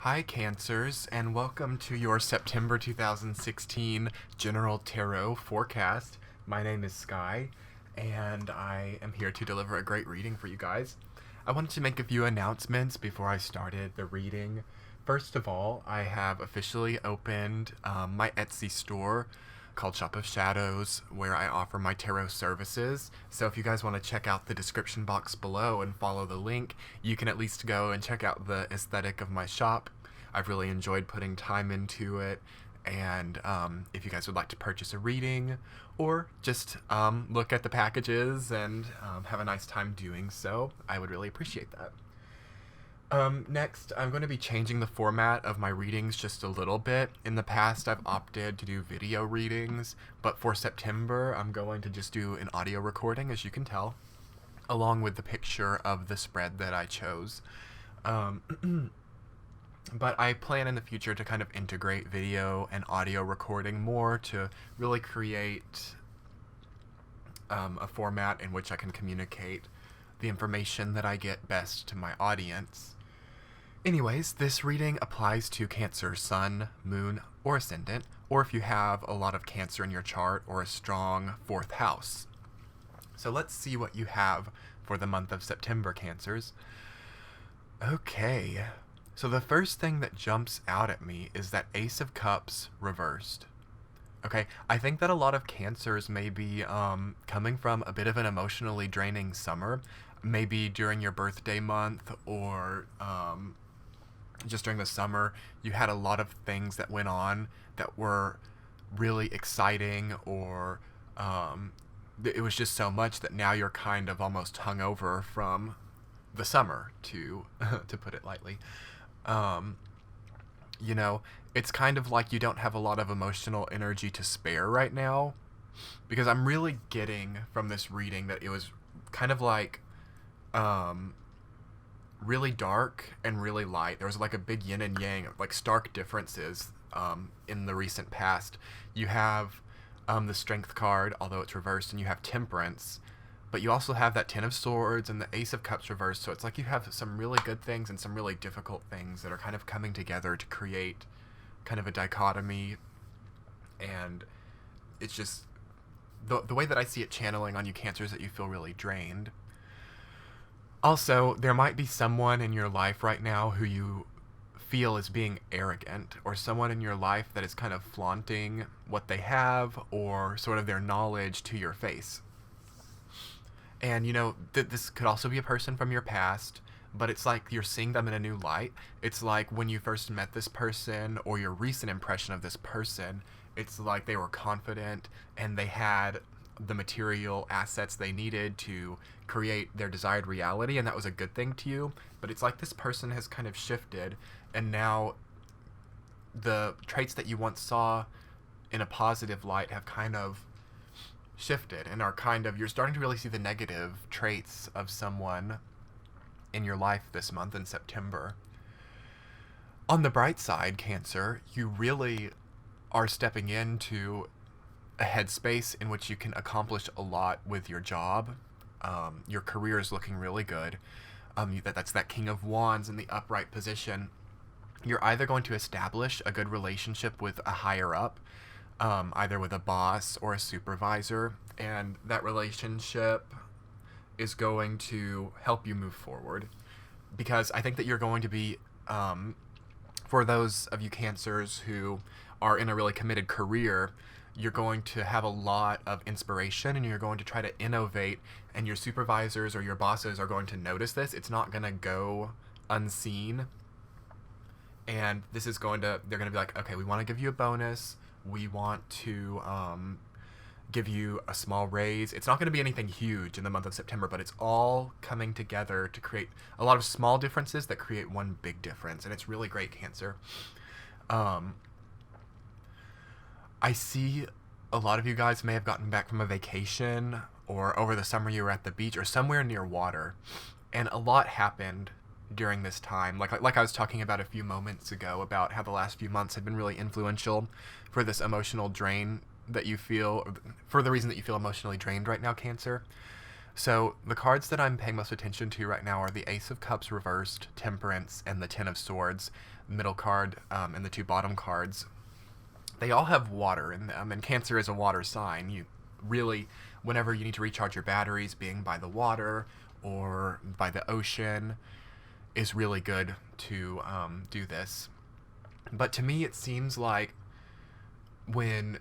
Hi, Cancers, and welcome to your September 2016 General Tarot Forecast. My name is Sky, and I am here to deliver a great reading for you guys. I wanted to make a few announcements before I started the reading. First of all, I have officially opened my Etsy store called Shop of Shadows, where I offer my tarot services. So if you guys want to check out the description box below and follow the link, you can at least go and check out the aesthetic of my shop. I've really enjoyed putting time into it, and if you guys would like to purchase a reading or just look at the packages and have a nice time doing so, I would really appreciate that. Next, I'm going to be changing the format of my readings just a little bit. In the past, I've opted to do video readings, but for September, I'm going to just do an audio recording, as you can tell, along with the picture of the spread that I chose. But I plan in the future to kind of integrate video and audio recording more to really create a format in which I can communicate the information that I get best to my audience. Anyways, this reading applies to Cancer, Sun, Moon, or Ascendant, or if you have a lot of Cancer in your chart or a strong 4th house. So let's see what you have for the month of September, Cancers. Okay, so the first thing that jumps out at me is that Ace of Cups reversed. Okay, I think that a lot of Cancers may be coming from a bit of an emotionally draining summer, maybe during your birthday month or just during the summer. You had a lot of things that went on that were really exciting, or it was just so much that now you're kind of almost hungover from the summer, to to put it lightly. You know, it's kind of like you don't have a lot of emotional energy to spare right now, because I'm really getting from this reading that it was kind of like really dark and really light. There was like a big yin and yang, like stark differences in the recent past. You have the Strength card, although it's reversed, and you have Temperance, but you also have that Ten of Swords and the Ace of Cups reversed, so it's like you have some really good things and some really difficult things that are kind of coming together to create kind of a dichotomy. And it's just the way that I see it channeling on you, Cancer, is that you feel really drained. Also, there might be someone in your life right now who you feel is being arrogant, or someone in your life that is kind of flaunting what they have or sort of their knowledge to your face. And, you know, this could also be a person from your past, but it's like you're seeing them in a new light. It's like when you first met this person, or your recent impression of this person, it's like they were confident and they had the material assets they needed to create their desired reality, and that was a good thing to you. But it's like this person has kind of shifted, and now the traits that you once saw in a positive light have kind of shifted and are kind of, you're starting to really see the negative traits of someone in your life this month in September. On the bright side, Cancer, you really are stepping into a headspace in which you can accomplish a lot with your job. Your career is looking really good. That's that King of Wands in the upright position. You're either going to establish a good relationship with a higher up, either with a boss or a supervisor, and that relationship is going to help you move forward. Because I think that you're going to be, for those of you Cancers who are in a really committed career, you're going to have a lot of inspiration, and you're going to try to innovate, and your supervisors or your bosses are going to notice this. It's not going to go unseen. And this is going to, they're going to be like, okay, we want to give you a bonus. We want to give you a small raise. It's not going to be anything huge in the month of September, but it's all coming together to create a lot of small differences that create one big difference. And it's really great, Cancer. I see a lot of you guys may have gotten back from a vacation, or over the summer you were at the beach or somewhere near water, and a lot happened during this time. Like I was talking about a few moments ago, about how the last few months have been really influential for this emotional drain that you feel, for the reason that you feel emotionally drained right now, Cancer. So the cards that I'm paying most attention to right now are the Ace of Cups reversed, Temperance, and the Ten of Swords, middle card, and the two bottom cards. They all have water in them, and Cancer is a water sign. You really, whenever you need to recharge your batteries, being by the water or by the ocean is really good to do this. But to me, it seems like when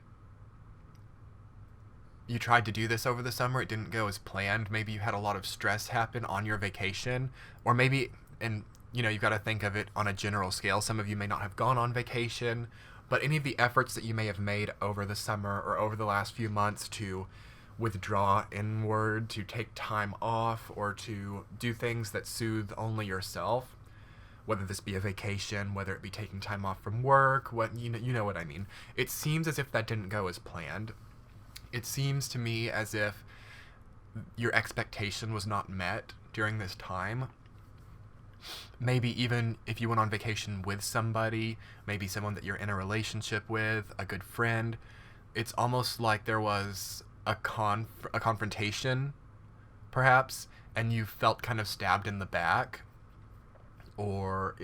you tried to do this over the summer, it didn't go as planned. Maybe you had a lot of stress happen on your vacation, or maybe, and you've got to think of it on a general scale. Some of you may not have gone on vacation, but any of the efforts that you may have made over the summer or over the last few months to withdraw inward, to take time off, or to do things that soothe only yourself, whether this be a vacation, whether it be taking time off from work, you know what I mean. It seems as if that didn't go as planned. It seems to me as if your expectation was not met during this time. Maybe even if you went on vacation with somebody, maybe someone that you're in a relationship with, a good friend, it's almost like there was a confrontation, perhaps, and you felt kind of stabbed in the back. Or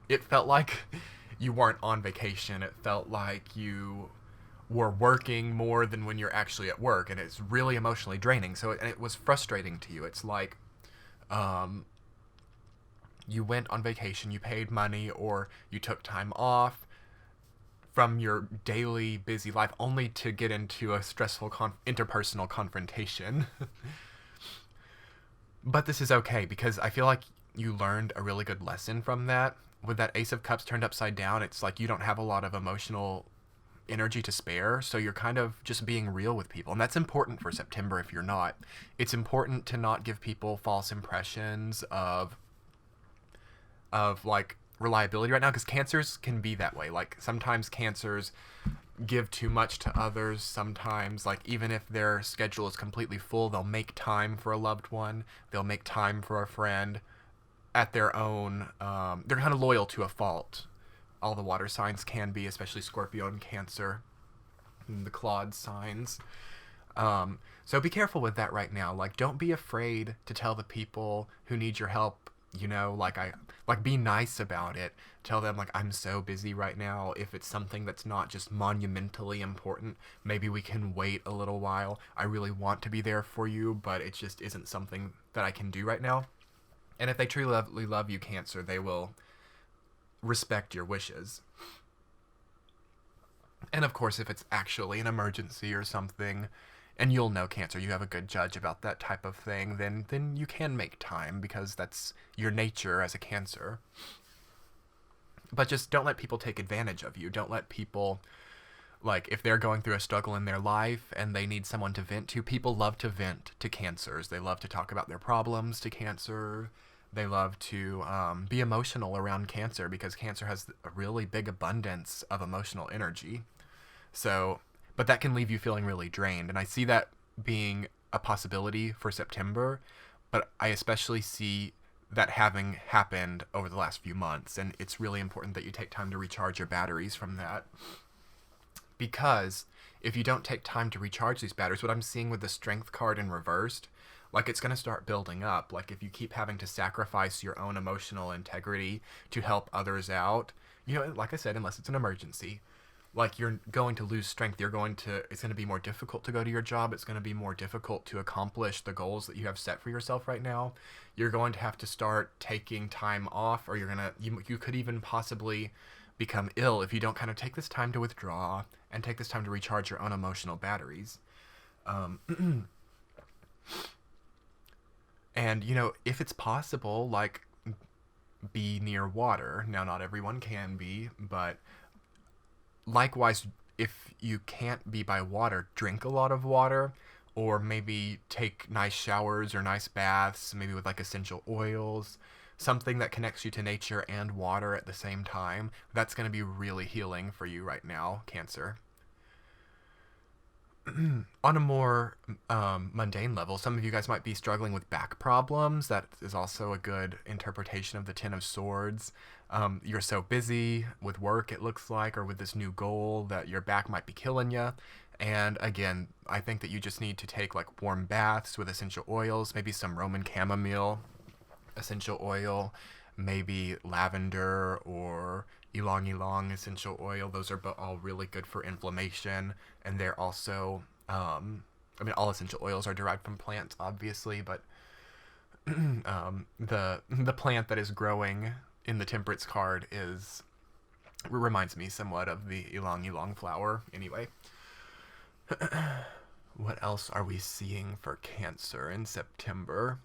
it felt like you weren't on vacation. It felt like you were working more than when you're actually at work, and it's really emotionally draining. So it was frustrating to you. It's like you went on vacation, you paid money, or you took time off from your daily busy life only to get into a stressful interpersonal confrontation. But this is okay, because I feel like you learned a really good lesson from that. With that Ace of Cups turned upside down, it's like you don't have a lot of emotional energy to spare, so you're kind of just being real with people, and that's important for September. If you're not, it's important to not give people false impressions of like reliability right now, because Cancers can be that way. Like sometimes Cancers give too much to others. Sometimes, like, even if their schedule is completely full, they'll make time for a loved one, they'll make time for a friend at their own. They're kind of loyal to a fault. All the water signs can be, especially Scorpio and Cancer, and the Claude signs. So be careful with that right now. Like, don't be afraid to tell the people who need your help. Be nice about it. Tell them, like, I'm so busy right now. If it's something that's not just monumentally important, maybe we can wait a little while. I really want to be there for you, but it just isn't something that I can do right now. And if they truly love you, Cancer, they will respect your wishes. And of course, if it's actually an emergency or something, and you'll know, Cancer, you have a good judge about that type of thing, then you can make time, because that's your nature as a Cancer. But just don't let people take advantage of you. Don't let people, like, if they're going through a struggle in their life and they need someone to vent to, people love to vent to Cancers. They love to talk about their problems to Cancer. They love to be emotional around Cancer, because Cancer has a really big abundance of emotional energy. So, but that can leave you feeling really drained. And I see that being a possibility for September, but I especially see that having happened over the last few months. And it's really important that you take time to recharge your batteries from that. Because if you don't take time to recharge these batteries, what I'm seeing with the Strength card in reversed, like, it's going to start building up. Like, if you keep having to sacrifice your own emotional integrity to help others out, like I said, unless it's an emergency, like, you're going to lose strength. It's going to be more difficult to go to your job. It's going to be more difficult to accomplish the goals that you have set for yourself right now. You're going to have to start taking time off, or you could even possibly become ill if you don't kind of take this time to withdraw and take this time to recharge your own emotional batteries. And, if it's possible, like, be near water. Now, not everyone can be, but likewise, if you can't be by water, drink a lot of water, or maybe take nice showers or nice baths, maybe with, like, essential oils, something that connects you to nature and water at the same time. That's going to be really healing for you right now, Cancer. On a more mundane level, some of you guys might be struggling with back problems. That is also a good interpretation of the Ten of Swords. You're so busy with work, it looks like, or with this new goal, that your back might be killing you. And again, I think that you just need to take like warm baths with essential oils, maybe some Roman chamomile essential oil, maybe lavender or ylang ylang essential oil. Those are all really good for inflammation, and they're also, I mean, all essential oils are derived from plants, obviously, but the plant that is growing in the temperance card is reminds me somewhat of the ylang ylang flower. Anyway, what else are we seeing for Cancer in September?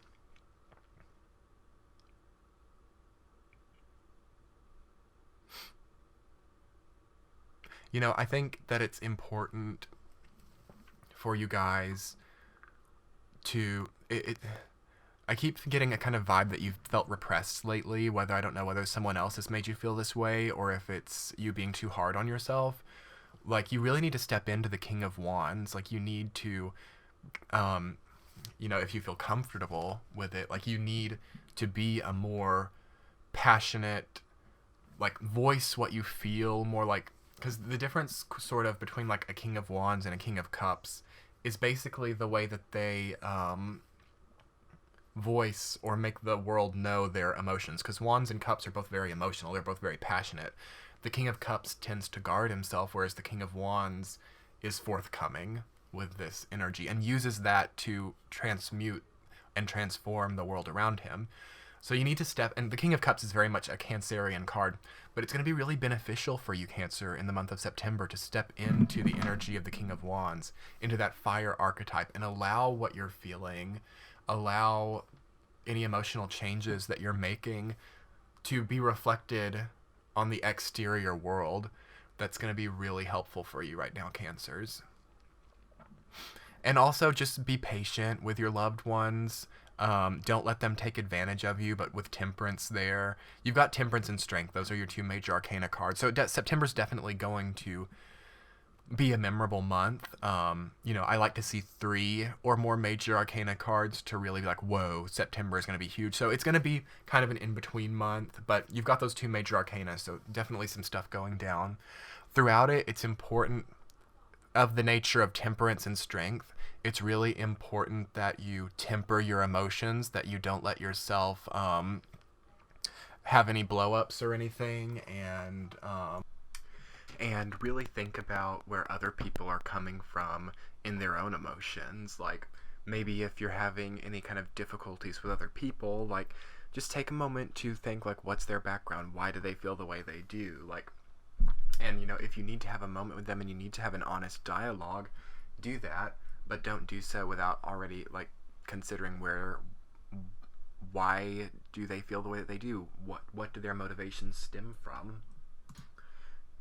You know, I think that it's important for you guys to I keep getting a kind of vibe that you've felt repressed lately, whether I don't know whether someone else has made you feel this way or if it's you being too hard on yourself. Like, you really need to step into the King of Wands. Like, you need to, you know, if you feel comfortable with it, like, you need to be a more passionate, like, voice what you feel more, like, because the difference sort of between like a King of Wands and a King of Cups is basically the way that they voice or make the world know their emotions, because Wands and Cups are both very emotional, they're both very passionate. The King of Cups tends to guard himself, whereas the King of Wands is forthcoming with this energy and uses that to transmute and transform the world around him. So you need to step, and the King of Cups is very much a Cancerian card, but it's going to be really beneficial for you, Cancer, in the month of September to step into the energy of the King of Wands, into that fire archetype, and allow what you're feeling, allow any emotional changes that you're making to be reflected on the exterior world. That's going to be really helpful for you right now, Cancers. And also just be patient with your loved ones. Don't let them take advantage of you, but with Temperance there. You've got Temperance and Strength. Those are your two major arcana cards. So September's definitely going to be a memorable month. You know, I like to see 3 or more major arcana cards to really be like, whoa, September is going to be huge. So it's going to be kind of an in-between month, but you've got those 2 major arcana, so definitely some stuff going down. Throughout it, it's important, of the nature of Temperance and Strength, it's really important that you temper your emotions, that you don't let yourself have any blow-ups or anything, and really think about where other people are coming from in their own emotions. Like, maybe if you're having any kind of difficulties with other people, like, just take a moment to think, like, what's their background? Why do they feel the way they do? Like, and, you know, if you need to have a moment with them and you need to have an honest dialogue, do that, but don't do so without already, like, considering why do they feel the way that they do? What do their motivations stem from?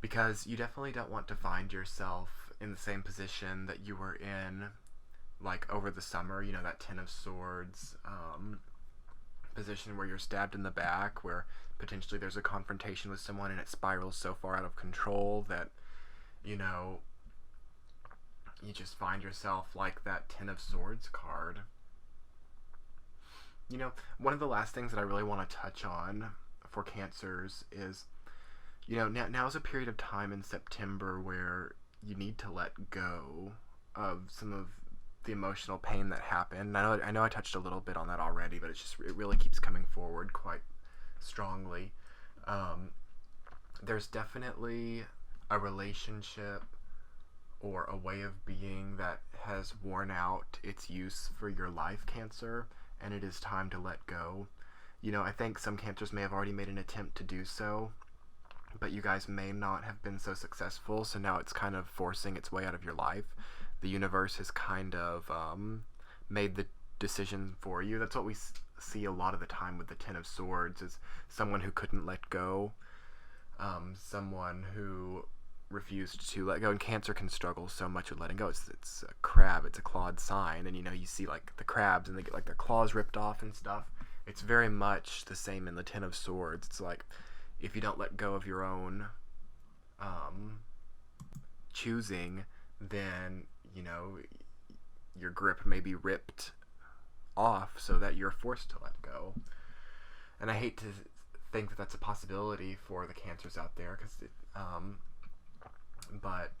Because you definitely don't want to find yourself in the same position that you were in, like, over the summer, you know, that Ten of Swords position where you're stabbed in the back, where potentially there's a confrontation with someone and it spirals so far out of control that, you know, you just find yourself like that Ten of Swords card. You know, one of the last things that I really want to touch on for Cancers is, you know, now is a period of time in September where you need to let go of some of the emotional pain that happened. I know I touched a little bit on that already, but it really keeps coming forward quite strongly. There's definitely a relationship or a way of being that has worn out its use for your life, Cancer, and it is time to let go. You know, I think some Cancers may have already made an attempt to do so, but you guys may not have been so successful, so now it's kind of forcing its way out of your life. The universe has kind of made the decision for you. That's what we see a lot of the time with the Ten of Swords, is someone who couldn't let go, someone who refused to let go. And Cancer can struggle so much with letting go. It's a crab, it's a clawed sign, and, you know, you see, like, the crabs and they get, like, their claws ripped off and stuff. It's very much the same in the Ten of Swords. It's like, if you don't let go of your own choosing, then, you know, your grip may be ripped off so that you're forced to let go. And I hate to think that that's a possibility for the Cancers out there, because but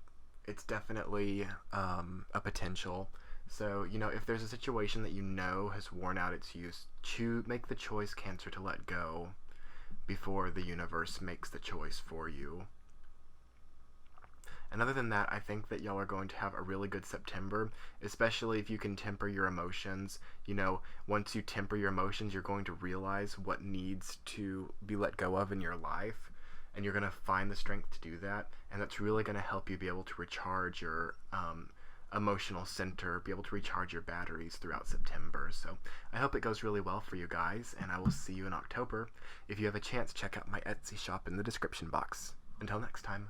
it's definitely a potential. So, if there's a situation that has worn out its use, make the choice, Cancer, to let go before the universe makes the choice for you. And other than that, I think that y'all are going to have a really good September, especially if you can temper your emotions. Once you temper your emotions, you're going to realize what needs to be let go of in your life, and you're going to find the strength to do that, and that's really going to help you be able to recharge your emotional center, be able to recharge your batteries throughout September. So I hope it goes really well for you guys, and I will see you in October. If you have a chance, check out my Etsy shop in the description box. Until next time.